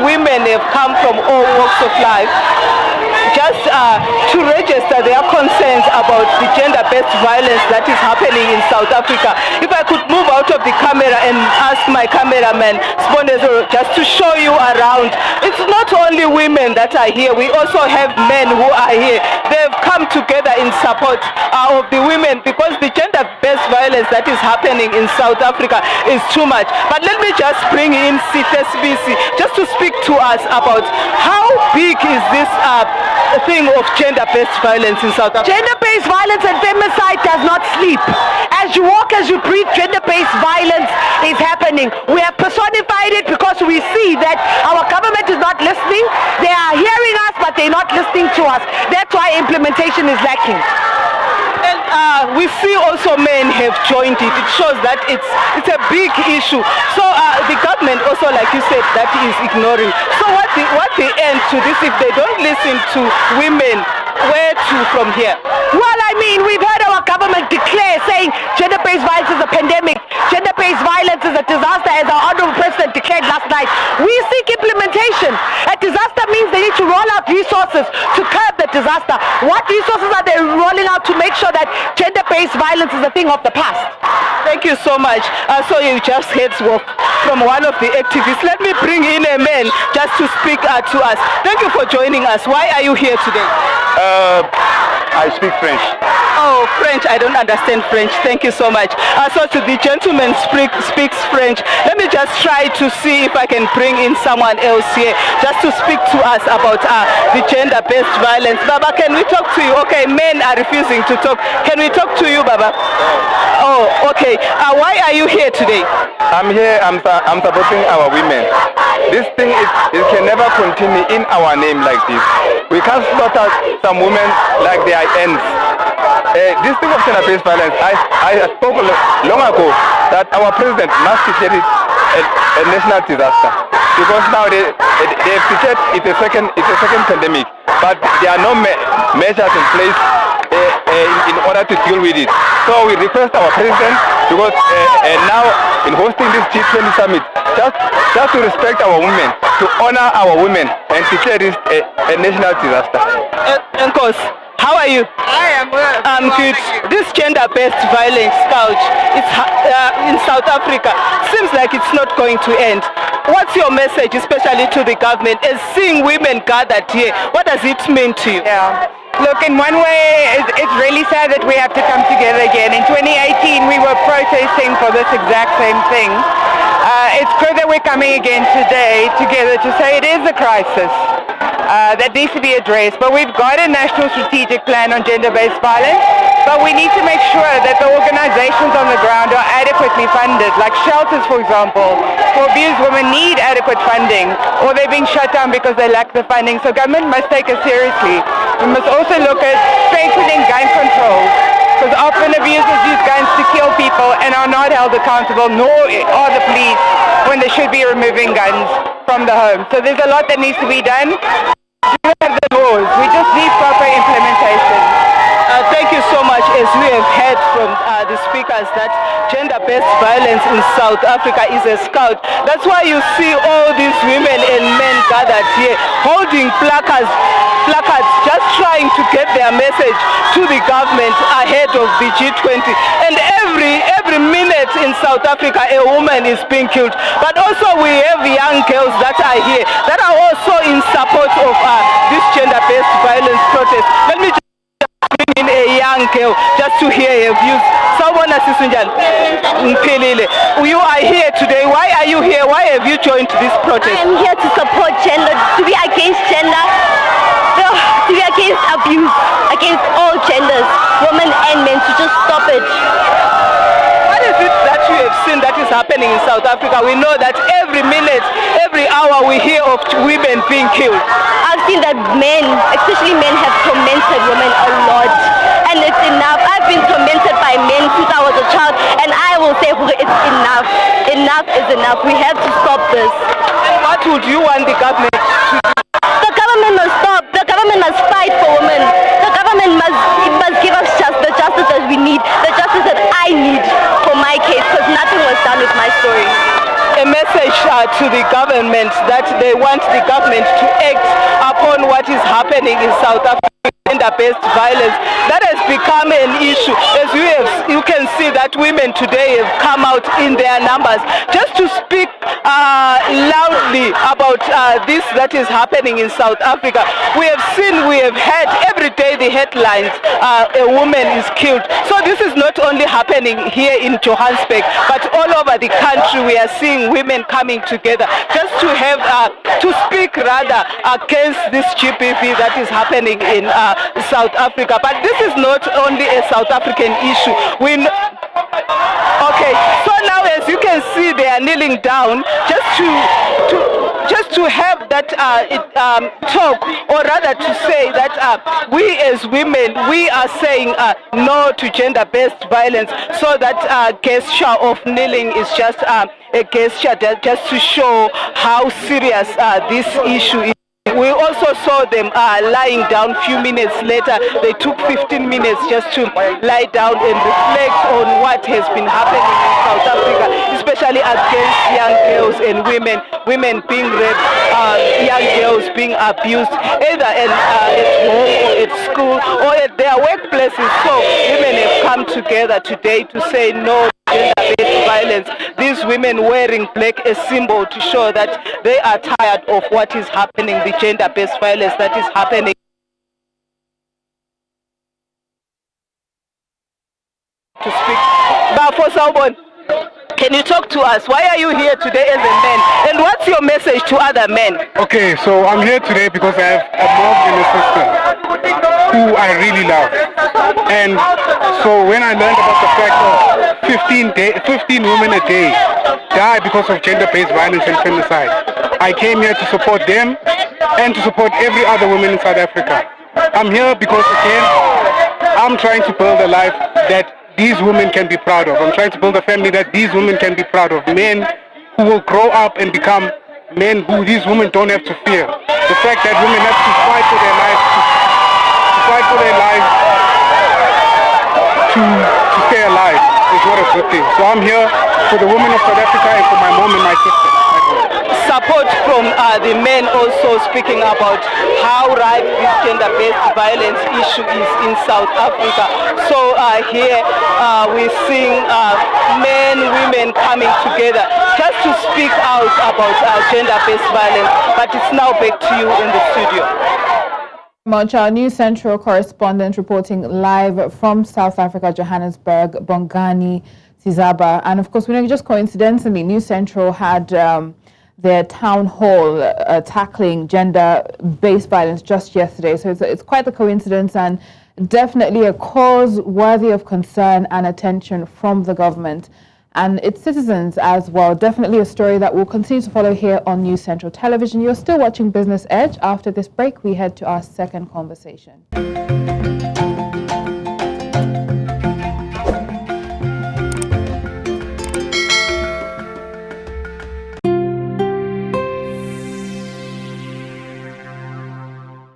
women have come from all walks of life just to register their concerns about the gender-based violence that is happening in South Africa. If I could move out of the camera and ask my cameraman, Spondezo, just to show you around. It's not only women that are here, we also have men who are here. They've come together in support of the women because the gender-based violence that is happening in South Africa is too much. But let me just bring in CTSBC just to speak to us about how big is this thing of gender-based violence in South Africa. Gender-based violence and femicide does not sleep. As you walk, as you breathe, gender-based violence is happening. We have personified it because we see that our government is not listening. They are hearing us, but they're not listening to us. That's why implementation is lacking. And we see also men have joined it. It shows that it's a big issue. So the government also, like you said, that is ignoring. So what the end to this if they don't listen to women? Where to from here? Well, I mean, we've heard our government declare saying gender-based violence is a pandemic, gender-based violence is a disaster, as our honorable president declared last night. We seek implementation. A disaster means they need to roll out resources to curb the disaster. What resources are they rolling out to make sure that gender-based violence is a thing of the past? Thank you so much. So you just heads off from one of the activists. Let me bring in a man just to speak to us. Thank you for joining us. Why are you here today? I speak French. Oh, French. I don't understand French. Thank you so much. So to the gentleman speaks French. Let me just try to see if I can bring in someone else here just to speak to us about the gender-based violence. Baba, can we talk to you? Okay, men are refusing to talk. Can we talk to you, Baba? Oh, okay. Why are you here today? I'm here, I'm supporting our women. This thing, it can never continue in our name like this. We can't slaughter some women like they are ends. This thing of gender-based violence, I spoke long ago that our president must declare it a national disaster. Because now they have declared it's a second pandemic, but there are no measures in place in order to deal with it. So we request our president, because now in hosting this G20 summit, just to respect our women, to honor our women, and declare this a national disaster. Nkos, how are you? I am well. I'm good. This gender-based violence scourge, it's in South Africa. Seems like it's not going to end. What's your message, especially to the government, as seeing women gathered here? What does it mean to you? Yeah. Look, in one way, it's really sad that we have to come together again. In 2018, we were protesting for this exact same thing. It's good that we're coming again today together to say it is a crisis that needs to be addressed. But we've got a national strategic plan on gender-based violence, but we need to make sure that the organizations on the ground are adequately funded, like shelters, for example, for abused women need adequate funding, or they're being shut down because they lack the funding. So government must take it seriously. We must also look at strengthening gun control, because often abusers use guns to kill people and are not held accountable, nor are the police, when they should be removing guns from the home. So there's a lot that needs to be done. We have the laws, we just need proper implementation. Thank you so much. As we have heard from the speakers, that gender-based violence in South Africa is a scourge. That's why you see all these women and men gathered here holding placards just trying to get their message to the government ahead of the G20. And every minute in South Africa a woman is being killed. But also we have young girls that are here that are also in support of this gender-based violence protest. Let me just bring in a young girl just to hear her views. Sawubona Sisunjani. Mpilile. You are here today. Why are you here? Why have you joined this protest? I am here to support gender, to be against gender, to be against abuse, against all genders, women and men, to just stop it. What is it that you have seen that is happening in South Africa? We know that every minute, every hour we hear of women being killed. I've seen that men, especially men, have tormented women a lot. And it's enough. I've been tormented by men since I was a child, and I will say it's enough. Enough is enough. We have to stop this. And what would you want the government to do? The government must stop. The government must fight for women. The government must give us the justice that we need, the justice that I need for my case, because nothing was done with my story. A message to the government that they want the government to act upon what is happening in South Africa. Gender-based violence that has become an issue. As you can see that women today have come out in their numbers just to speak loudly about this that is happening in South Africa. We have heard every day the headlines, a woman is killed. So this is not only happening here in Johannesburg, but all over the country we are seeing women coming together just to have to speak rather against this GBV that is happening in South Africa. But this is not only a South African issue. Okay, so now as you can see, they are kneeling down just to have that talk, or rather to say that we as women, we are saying no to gender-based violence. So that gesture of kneeling is just a gesture just to show how serious this issue is. We also saw them lying down. Few minutes later, they took 15 minutes just to lie down and reflect on what has been happening in South Africa, especially against young girls and women being raped, young girls being abused, either at home or at school or at their workplaces. So women have come together today to say no gender-based violence. These women wearing black, a symbol to show that they are tired of what is happening, the gender-based violence that is happening. To speak. Bafo Saubon, can you talk to us? Why are you here today as a man? And what's your message to other men? Okay, so I'm here today because I have a mom and a sister who I really love. And so when I learned about the fact of 15 women a day die because of gender-based violence and femicide, I came here to support them and to support every other woman in South Africa. I'm here because, again, I'm trying to build a life that these women can be proud of. I'm trying to build a family that these women can be proud of. Men who will grow up and become men who these women don't have to fear. The fact that women have to fight for their lives, to stay alive is not a good thing. So I'm here for the women of South Africa and for my mom and my sister. Support from the men also speaking about how ripe this gender-based violence issue is in South Africa. So here we're seeing men, women coming together just to speak out about gender-based violence. But it's now back to you in the studio. Much our News Central correspondent reporting live from South Africa, Johannesburg, Bongani Sizaba. And of course, just coincidentally, News Central had their town hall tackling gender-based violence just yesterday. So it's quite a coincidence and definitely a cause worthy of concern and attention from the government and its citizens as well. Definitely a story that we'll continue to follow here on News Central Television. You're still watching Business Edge. After this break, we head to our second conversation.